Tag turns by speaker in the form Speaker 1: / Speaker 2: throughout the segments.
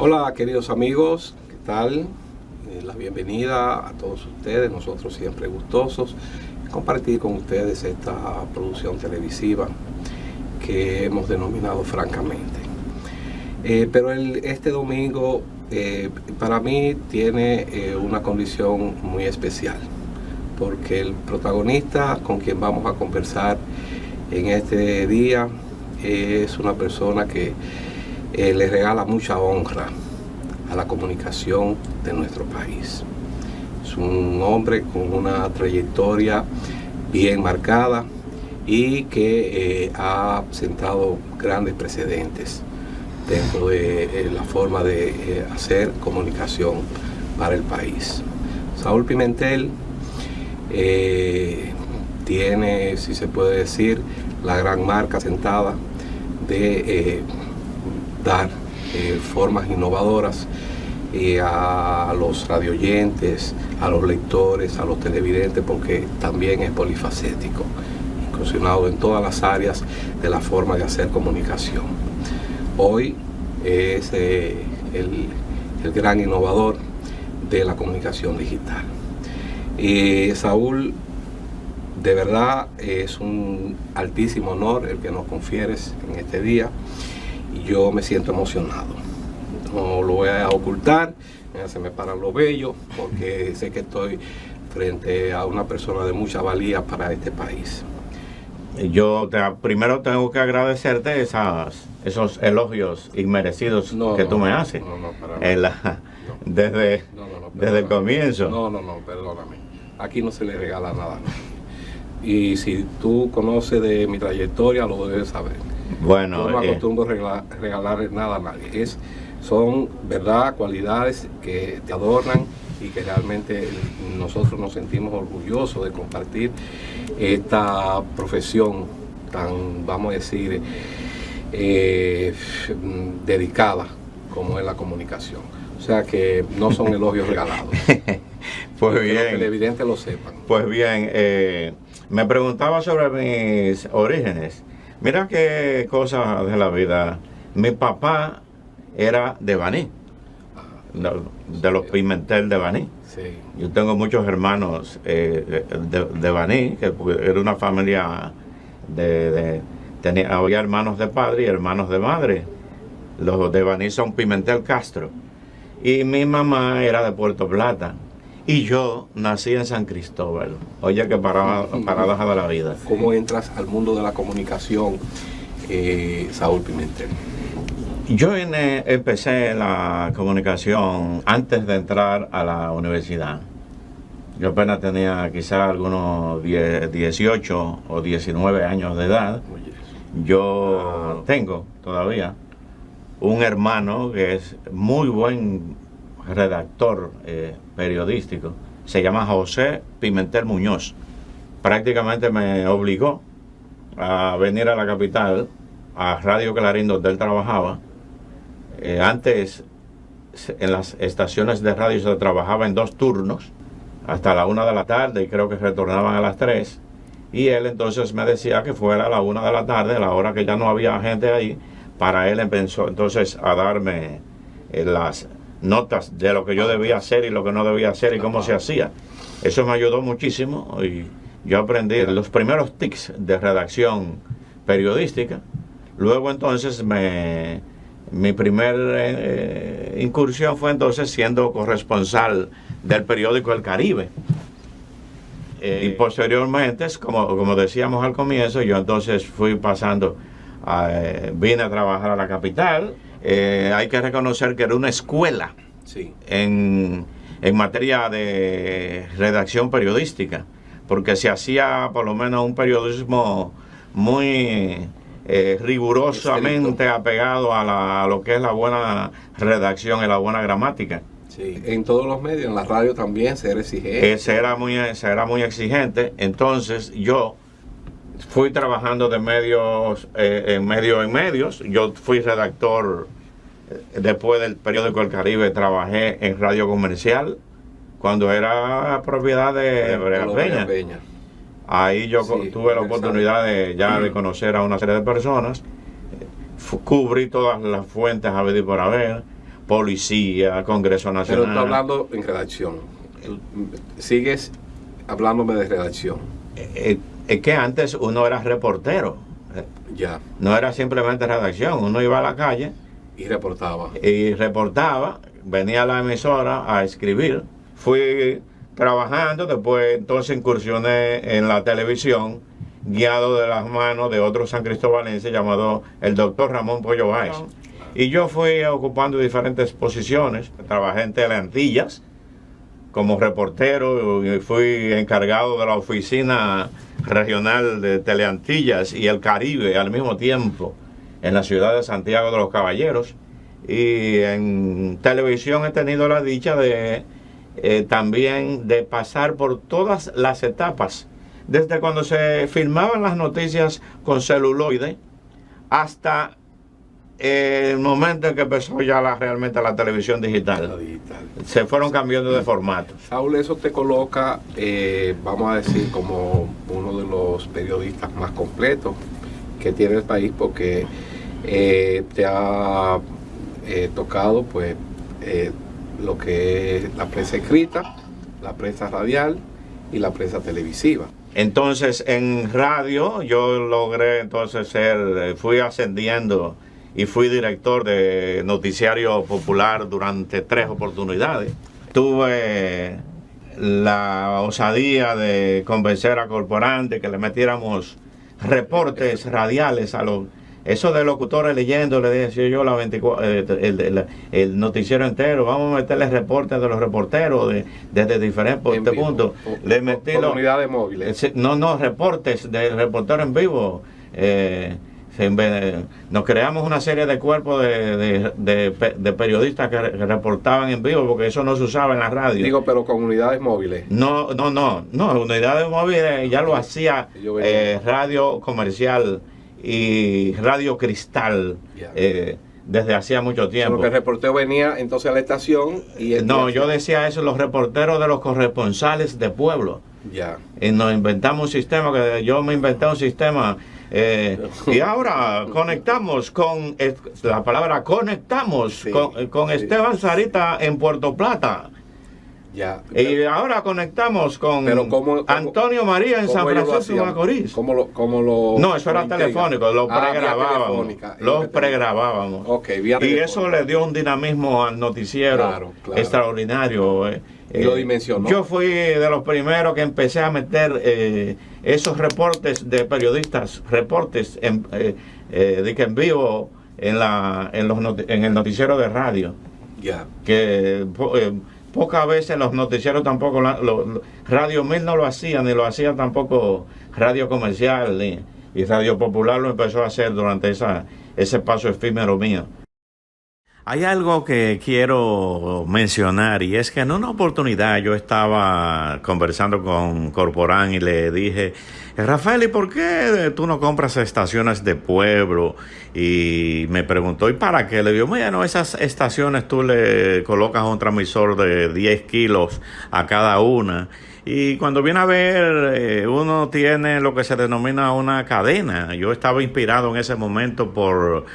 Speaker 1: Hola queridos amigos, ¿qué tal? La bienvenida a todos ustedes, nosotros siempre gustosos de compartir con ustedes esta producción televisiva que hemos denominado Francamente. Pero este domingo para mí tiene una condición muy especial, porque el protagonista con quien vamos a conversar en este día es una persona que le regala mucha honra a la comunicación de nuestro país. Es un hombre con una trayectoria bien marcada y que ha sentado grandes precedentes dentro de la forma de hacer comunicación para el país. Saúl Pimentel tiene, si se puede decir, la gran marca sentada de dar formas innovadoras a los radioyentes, a los lectores, a los televidentes, porque también es polifacético, incursionado en todas las áreas de la forma de hacer comunicación. Hoy es el gran innovador de la comunicación digital. Saúl, de verdad es un altísimo honor el que nos confieres en este día. Yo me siento emocionado, no lo voy a ocultar, se me paran los vellos porque sé que estoy frente a una persona de mucha valía para este país.
Speaker 2: Yo primero tengo que agradecerte esos elogios inmerecidos que tú me haces desde el comienzo.
Speaker 1: No, perdóname, aquí no se le regala nada. Y si tú conoces de mi trayectoria, lo debes saber.
Speaker 2: Bueno,
Speaker 1: no acostumbro regalar nada a nadie. Son, verdad, cualidades que te adornan y que realmente nosotros nos sentimos orgullosos de compartir esta profesión tan, vamos a decir, dedicada como es la comunicación. O sea que no son elogios regalados.
Speaker 2: Pues bien.
Speaker 1: Que los televidentes lo sepan.
Speaker 2: Pues bien, me preguntaba sobre mis orígenes. Mira qué cosas de la vida. Mi papá era de Baní, de los Pimentel de Baní.
Speaker 1: Sí.
Speaker 2: Yo tengo muchos hermanos de Baní, que era una familia había hermanos de padre y hermanos de madre. Los de Baní son Pimentel Castro. Y mi mamá era de Puerto Plata. Y yo nací en San Cristóbal. Oye, qué paradoja de la vida.
Speaker 1: ¿Cómo entras al mundo de la comunicación, Saúl Pimentel?
Speaker 2: Yo empecé la comunicación antes de entrar a la universidad. Yo apenas tenía quizás algunos 18 o 19 años de edad. Yo tengo todavía un hermano que es muy buen redactor periodístico, se llama José Pimentel Muñoz. Prácticamente me obligó a venir a la capital, a Radio Clarín, donde él trabajaba. Antes en las estaciones de radio se trabajaba en 2 turnos, hasta la 1 de la tarde, y creo que retornaban a las 3. Y él entonces me decía que fuera a la 1 de la tarde, a la hora que ya no había gente ahí. Para él empezó entonces a darme las notas de lo que yo debía hacer y lo que no debía hacer y cómo se hacía. Eso me ayudó muchísimo y yo aprendí los primeros tics de redacción periodística. Luego entonces mi primer incursión fue entonces siendo corresponsal del periódico El Caribe. Y posteriormente, como decíamos al comienzo, yo entonces fui pasando, vine a trabajar a la capital. Hay que reconocer que era una escuela,
Speaker 1: sí,
Speaker 2: en materia de redacción periodística, porque se hacía por lo menos un periodismo muy rigurosamente estricto, apegado a lo que es la buena redacción y la buena gramática.
Speaker 1: Sí, en todos los medios, en la radio también se era exigente.
Speaker 2: Se era muy exigente. Entonces yo fui trabajando de medios en medios. Yo fui redactor después del periódico El Caribe, trabajé en Radio Comercial cuando era propiedad de Brega Peña. Ahí yo tuve la oportunidad de conocer a una serie de personas, cubrí todas las fuentes a ver y por haber. policía, Congreso
Speaker 1: Pero
Speaker 2: Nacional.
Speaker 1: está hablando en redacción. Sigues hablándome de redacción.
Speaker 2: Es que antes uno era reportero.
Speaker 1: Ya.
Speaker 2: No era simplemente redacción. Uno iba a la calle
Speaker 1: Y reportaba.
Speaker 2: y reportaba, venía a la emisora a escribir. Fui trabajando, después entonces incursioné en la televisión, guiado de las manos de otro san cristobalense llamado el doctor Ramón Pollo Báez. Y yo fui ocupando diferentes posiciones. Trabajé en Teleantillas como reportero y fui encargado de la oficina regional de Teleantillas y el Caribe al mismo tiempo en la ciudad de Santiago de los Caballeros. Y en televisión he tenido la dicha de también de pasar por todas las etapas, desde cuando se filmaban las noticias con celuloide hasta el momento en que empezó ya realmente la televisión digital.
Speaker 1: La digital.
Speaker 2: Se fueron cambiando de formato.
Speaker 1: Saúl, eso te coloca, vamos a decir, como uno de los periodistas más completos que tiene el país, porque te ha tocado pues lo que es la prensa escrita, la prensa radial y la prensa televisiva.
Speaker 2: Entonces en radio yo logré entonces fui ascendiendo y fui director de Noticiario Popular durante 3 oportunidades. Tuve la osadía de convencer a Corporante que le metiéramos reportes radiales a los... Eso de locutores leyendo, le decía yo el noticiero entero, vamos a meterle reportes de los reporteros desde diferentes puntos. Le metí
Speaker 1: por unidades móviles.
Speaker 2: No, reportes del reportero en vivo. Nos creamos una serie de cuerpos de periodistas que reportaban en vivo, porque eso no se usaba en la radio.
Speaker 1: Digo, pero con unidades móviles.
Speaker 2: No, unidades móviles ya lo hacía Radio Comercial y Radio Cristal desde hacía mucho tiempo.
Speaker 1: Porque el reportero venía entonces a la estación y...
Speaker 2: yo decía eso, los reporteros de los corresponsales de pueblo.
Speaker 1: Ya.
Speaker 2: Y nos inventamos un sistema, yo me inventé un sistema... y ahora conectamos con la palabra conectamos
Speaker 1: sí,
Speaker 2: con Esteban Sarita en Puerto Plata.
Speaker 1: Ya.
Speaker 2: Y ahora conectamos con Antonio María en San Francisco de Macorís. No, eso era telefónico, lo pregrabábamos. Lo pregrabábamos. Y eso le dio un dinamismo al noticiero
Speaker 1: claro.
Speaker 2: extraordinario.
Speaker 1: Y lo dimensionó.
Speaker 2: Yo fui de los primeros que empecé a meter esos reportes de periodistas, reportes en vivo en el noticiero de radio.
Speaker 1: Ya.
Speaker 2: Que pocas veces los noticieros tampoco, Radio 1000 no lo hacía, ni lo hacía tampoco Radio Comercial, y Radio Popular lo empezó a hacer durante ese paso efímero mío. Hay algo que quiero mencionar, y es que en una oportunidad yo estaba conversando con Corporán y le dije: Rafael, ¿y por qué tú no compras estaciones de pueblo? Y me preguntó: ¿y para qué? Le digo: bueno, esas estaciones tú le colocas un transmisor de 10 kilos a cada una. Y cuando viene a ver, uno tiene lo que se denomina una cadena. Yo estaba inspirado en ese momento por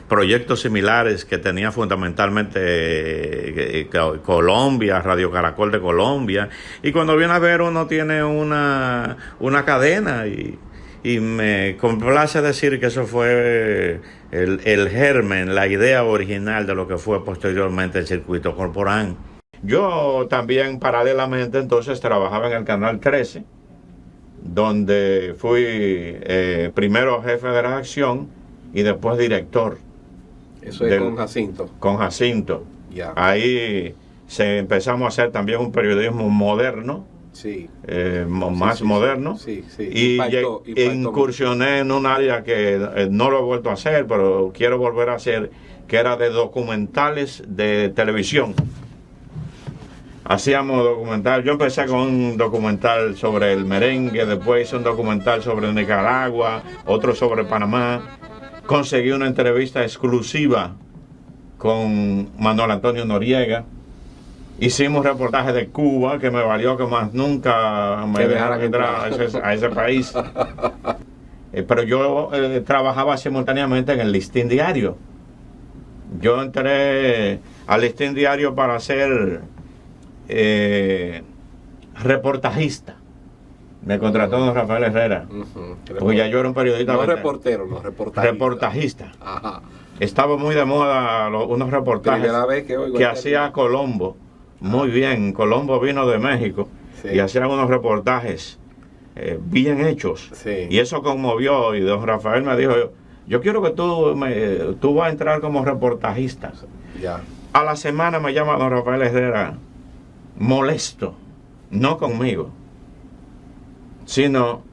Speaker 2: proyectos similares que tenía fundamentalmente Colombia, Radio Caracol de Colombia. Y cuando viene a ver, uno tiene una cadena y me complace decir que eso fue el germen, la idea original de lo que fue posteriormente el circuito Corporán. Yo también paralelamente entonces trabajaba en el Canal 13, donde fui primero jefe de redacción y después director.
Speaker 1: Eso es con Jacinto.
Speaker 2: Con Jacinto.
Speaker 1: Ya.
Speaker 2: Ahí empezamos a hacer también un periodismo moderno.
Speaker 1: Sí.
Speaker 2: Más moderno.
Speaker 1: Sí.
Speaker 2: Y incursioné en un área que no lo he vuelto a hacer, pero quiero volver a hacer, que era de documentales de televisión. Hacíamos documental. Yo empecé con un documental sobre el merengue, después hice un documental sobre Nicaragua, otro sobre Panamá. Conseguí una entrevista exclusiva con Manuel Antonio Noriega. Hicimos reportaje de Cuba, que me valió que más nunca me dejaran entrar a ese país. Pero yo trabajaba simultáneamente en el Listín Diario. Yo entré al Listín Diario para ser reportajista. Me contrató don Rafael Herrera. Porque ya yo era un periodista.
Speaker 1: No reportero, no reportajista.
Speaker 2: Reportajista.
Speaker 1: Ajá.
Speaker 2: Estaba muy de moda unos reportajes que hacía Colombo. Muy bien. Colombo vino de México y hacían unos reportajes bien hechos.
Speaker 1: Sí.
Speaker 2: Y eso conmovió. Y don Rafael me dijo, yo quiero que tú vas a entrar como reportajista.
Speaker 1: Ya.
Speaker 2: A la semana me llama don Rafael Herrera, molesto, no conmigo, sino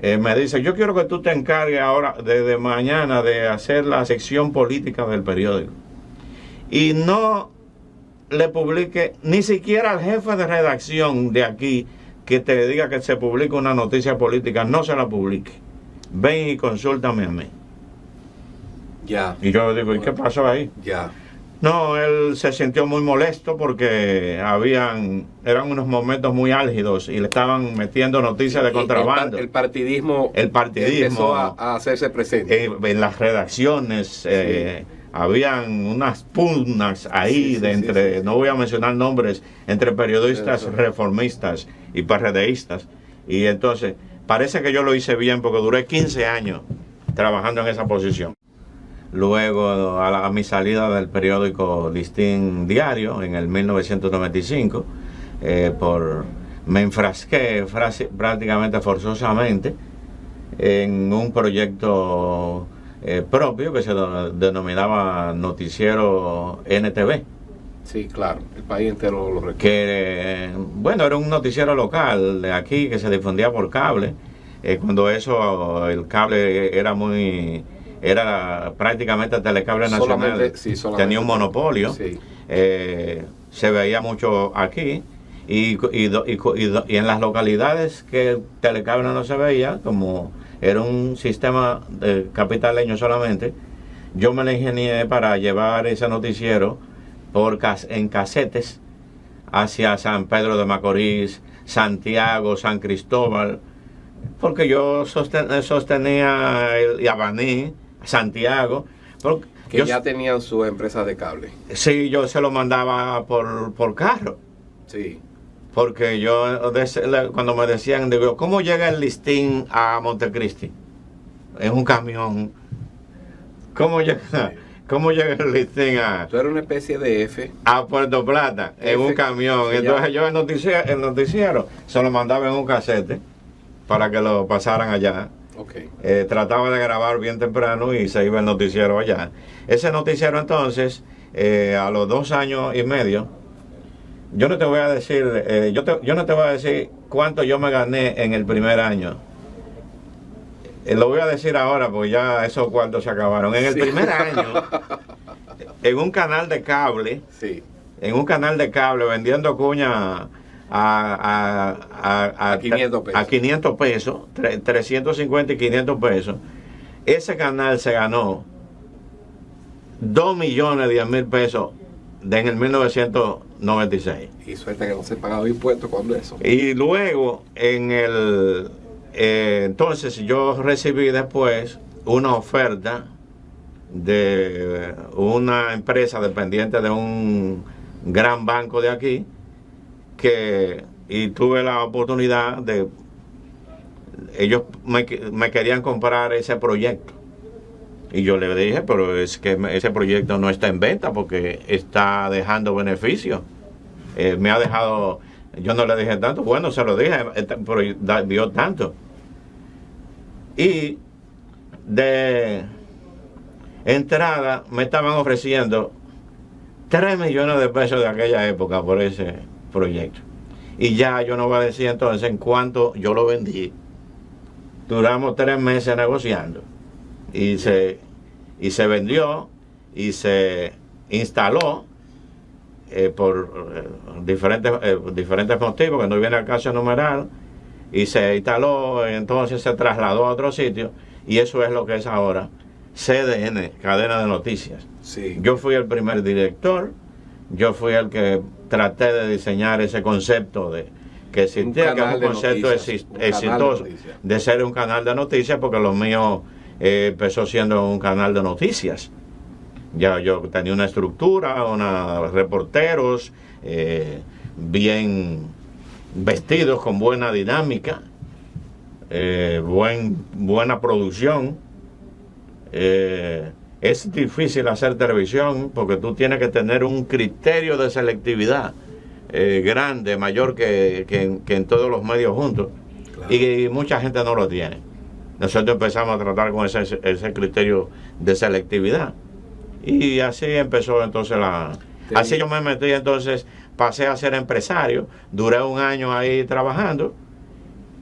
Speaker 2: me dice, yo quiero que tú te encargues ahora, desde mañana, de hacer la sección política del periódico. Y no le publique, ni siquiera al jefe de redacción de aquí, que te diga que se publique una noticia política, no se la publique. Ven y consúltame a mí.
Speaker 1: Ya.
Speaker 2: Y yo digo, ¿y qué pasó ahí?
Speaker 1: Ya.
Speaker 2: No, él se sintió muy molesto porque eran unos momentos muy álgidos y le estaban metiendo noticias de contrabando.
Speaker 1: El partidismo
Speaker 2: empezó
Speaker 1: a hacerse presente.
Speaker 2: En las redacciones habían unas pugnas ahí no voy a mencionar nombres, entre periodistas reformistas y PRDistas. Y entonces, parece que yo lo hice bien porque duré 15 años trabajando en esa posición. Luego, a mi salida del periódico Listín Diario en el 1995, me enfrasqué prácticamente forzosamente en un proyecto propio que se denominaba Noticiero NTV.
Speaker 1: Sí, claro, el país entero lo recuerda.
Speaker 2: Que, bueno, era un noticiero local de aquí que se difundía por cable. Cuando el cable era prácticamente Telecable Nacional, tenía un monopolio, se veía mucho aquí y en las localidades que Telecable no se veía, como era un sistema capitaleño solamente, yo me la ingenié para llevar ese noticiero en casetes hacia San Pedro de Macorís, Santiago, San Cristóbal, porque yo sostenía el Yabaní, Santiago,
Speaker 1: que ya tenían sus empresas de cable.
Speaker 2: Sí, yo se lo mandaba por carro.
Speaker 1: Sí.
Speaker 2: Porque cuando me decían, digo, ¿cómo llega el Listín a Montecristi? En un camión. ¿Cómo llega el Listín
Speaker 1: Eso era una especie de F.
Speaker 2: A Puerto Plata, en un camión? Entonces yo el noticiero se lo mandaba en un casete para que lo pasaran allá.
Speaker 1: Okay.
Speaker 2: Trataba de grabar bien temprano y se iba el noticiero allá. Ese noticiero entonces, a los 2 años y medio, yo no te voy a decir, yo no te voy a decir cuánto yo me gané en el primer año. Lo voy a decir ahora porque ya esos cuartos se acabaron. En el primer año, en un canal de cable, vendiendo cuña a 500 pesos, 350 y 500 pesos, ese canal se ganó 2.010.000 pesos en el 1996.
Speaker 1: Y suerte que no se pagaba impuestos cuando eso.
Speaker 2: Y luego, entonces yo recibí después una oferta de una empresa dependiente de un gran banco de aquí, y tuve la oportunidad ellos me querían comprar ese proyecto. Y yo le dije, pero es que ese proyecto no está en venta porque está dejando beneficios. Me ha dejado, yo no le dije tanto, bueno, se lo dije, pero dio tanto. Y de entrada me estaban ofreciendo 3 millones de pesos de aquella época por ese proyecto. Y ya yo no voy a decir entonces en cuánto yo lo vendí. Duramos 3 meses negociando. Y se vendió y se instaló por diferentes motivos que no viene al caso enumerar, y se instaló, entonces se trasladó a otro sitio, y eso es lo que es ahora CDN, Cadena de Noticias.
Speaker 1: Sí.
Speaker 2: Yo fui el primer director, yo fui el que traté de diseñar ese concepto que existía, que es un concepto exitoso de ser un canal de noticias, porque lo mío empezó siendo un canal de noticias. Ya yo tenía una estructura, reporteros bien vestidos, con buena dinámica, buena producción. Es difícil hacer televisión porque tú tienes que tener un criterio de selectividad grande, mayor que en todos los medios juntos. Claro. Y mucha gente no lo tiene. Nosotros empezamos a tratar con ese criterio de selectividad. Y así empezó entonces así yo me metí, entonces pasé a ser empresario, duré un año ahí trabajando,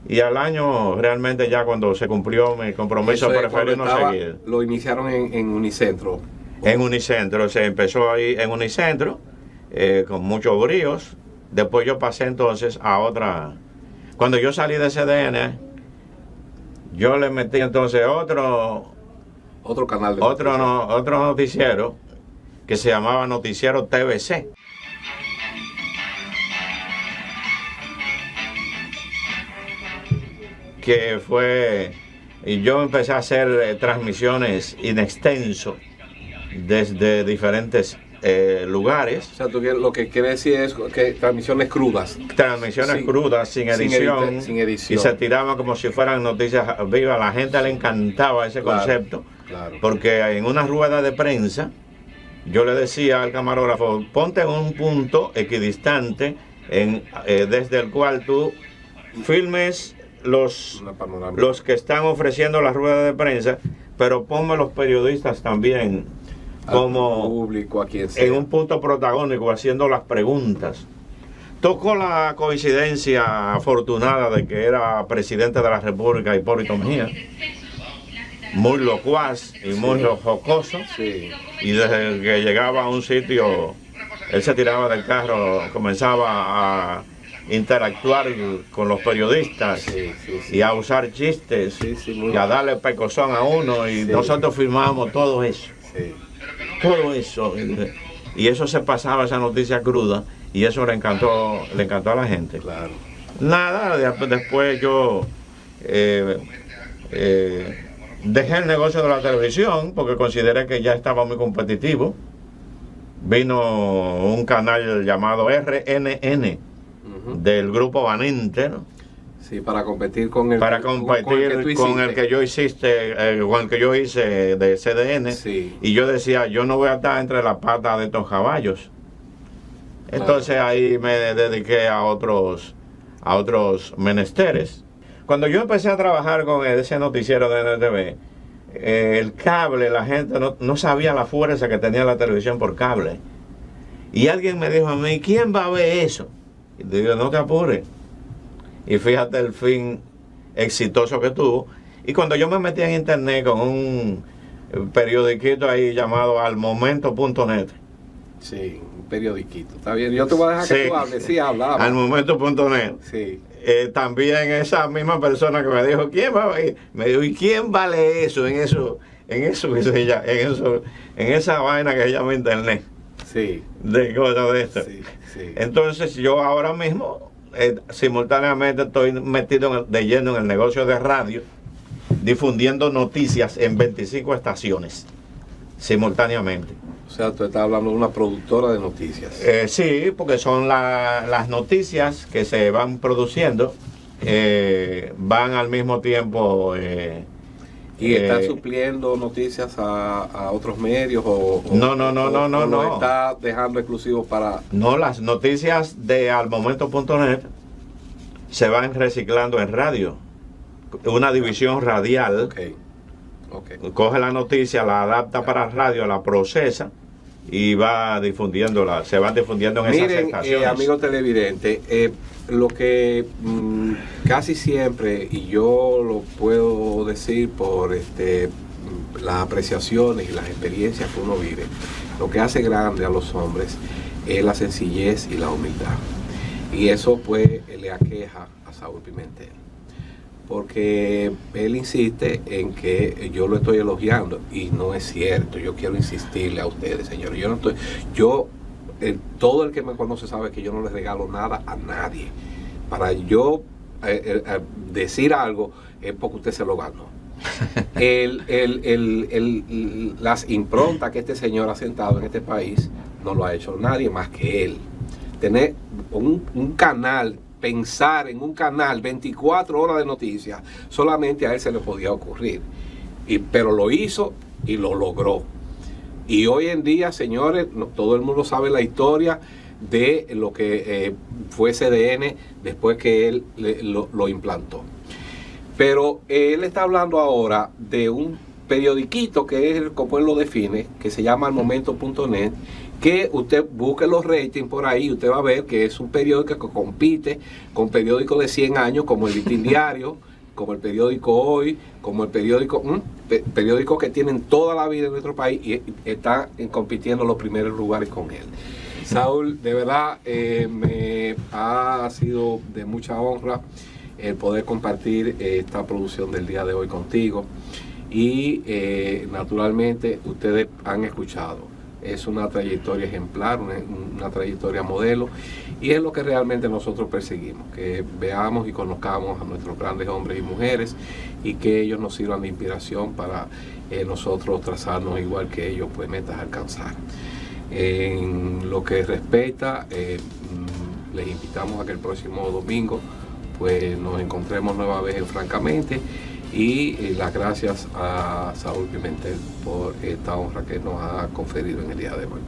Speaker 2: y al año realmente ya cuando se cumplió mi compromiso preferí no seguir.
Speaker 1: ¿Lo iniciaron en Unicentro?
Speaker 2: En Unicentro, se empezó ahí en Unicentro, con muchos bríos. Después yo pasé entonces a otra. Cuando yo salí de CDN, yo le metí entonces otro
Speaker 1: canal de
Speaker 2: otro noticiero que se llamaba Noticiero TVC. Que fue, y yo empecé a hacer transmisiones in extenso desde diferentes lugares.
Speaker 1: O sea, tú lo que quiere decir es que transmisiones crudas.
Speaker 2: Transmisiones crudas, sin edición,
Speaker 1: sin edición.
Speaker 2: Y se tiraban como si fueran noticias vivas. A la gente le encantaba ese concepto, porque en una rueda de prensa yo le decía al camarógrafo, ponte en un punto equidistante desde el cual tú filmes los que están ofreciendo la rueda de prensa, pero ponme los periodistas también como
Speaker 1: público, a quien sea,
Speaker 2: en un punto protagónico, haciendo las preguntas. Tocó la coincidencia afortunada de que era presidente de la República Hipólito Mejía, muy locuaz y muy jocoso, y desde que llegaba a un sitio, él se tiraba del carro, comenzaba a interactuar con los periodistas y a usar chistes y a darle pecozón a uno, y nosotros firmábamos todo eso. Todo eso, y eso se pasaba, esa noticia cruda, y eso le encantó a la gente.
Speaker 1: Claro.
Speaker 2: Nada, después yo dejé el negocio de la televisión porque consideré que ya estaba muy competitivo. Vino un canal llamado RNN del grupo Banenter, ¿no?
Speaker 1: Sí, para competir con el
Speaker 2: con el que yo hice de CDN. Y yo decía, yo no voy a estar entre las patas de estos caballos. Entonces ahí me dediqué a otros menesteres. Cuando yo empecé a trabajar con ese noticiero de NTV, el cable, la gente no sabía la fuerza que tenía la televisión por cable. Y alguien me dijo a mí, ¿quién va a ver eso? Y digo, no te apures. Y fíjate el fin exitoso que tuvo. Y cuando yo me metí en internet con un periodiquito ahí llamado almomento.net.
Speaker 1: Sí, un periodiquito. Está bien, yo te voy a dejar que tú hables. Sí, habla.
Speaker 2: Almomento.net.
Speaker 1: Sí.
Speaker 2: También esa misma persona que me dijo, ¿quién va a ver? Me dijo, ¿y quién vale eso? En esa vaina que se llama internet.
Speaker 1: Sí.
Speaker 2: De cosas de esto.
Speaker 1: Sí.
Speaker 2: Entonces yo ahora mismo simultáneamente estoy metido de lleno en el negocio de radio, difundiendo noticias en 25 estaciones simultáneamente.
Speaker 1: O sea, tú estás hablando de una productora de noticias.
Speaker 2: Sí, porque son las noticias que se van produciendo, van al mismo tiempo.
Speaker 1: ¿Y está supliendo noticias a otros medios o
Speaker 2: no.
Speaker 1: Está dejando exclusivos para...?
Speaker 2: No, las noticias de almomento.net se van reciclando en radio. Una división radial.
Speaker 1: Okay.
Speaker 2: Coge la noticia, la adapta para radio, la procesa y va difundiéndola. Se van difundiendo en esas estaciones.
Speaker 1: Amigo televidente, lo que casi siempre, y yo lo puedo decir por las apreciaciones y las experiencias que uno vive, lo que hace grande a los hombres es la sencillez y la humildad. Y eso pues le aqueja a Saúl Pimentel, porque él insiste en que yo lo estoy elogiando, y no es cierto. Yo quiero insistirle a ustedes, señores, todo el que me conoce sabe que yo no le regalo nada a nadie. Para yo decir algo es porque usted se lo ganó. Las improntas que este señor ha sentado en este país no lo ha hecho nadie más que él. Tener un canal, pensar en un canal 24 horas de noticias, solamente a él se le podía ocurrir. Pero lo hizo y lo logró. Y hoy en día, señores, todo el mundo sabe la historia de lo que fue CDN después que él lo implantó. Pero él está hablando ahora de un periodiquito que es, como él lo define, que se llama almomento.net, que usted busque los ratings por ahí, usted va a ver que es un periódico que compite con periódicos de 100 años como el Listín Diario, como el periódico Hoy, como el periódico, periódicos que tienen toda la vida en nuestro país y están compitiendo en los primeros lugares con él. Saúl, de verdad me ha sido de mucha honra el poder compartir esta producción del día de hoy contigo y naturalmente ustedes han escuchado. Es una trayectoria ejemplar, una trayectoria modelo, y es lo que realmente nosotros perseguimos, que veamos y conozcamos a nuestros grandes hombres y mujeres y que ellos nos sirvan de inspiración para nosotros trazarnos igual que ellos, pues metas a alcanzar. En lo que respecta, les invitamos a que el próximo domingo pues nos encontremos nueva vez en Francamente. Y las gracias a Saúl Pimentel por esta honra que nos ha conferido en el día de hoy.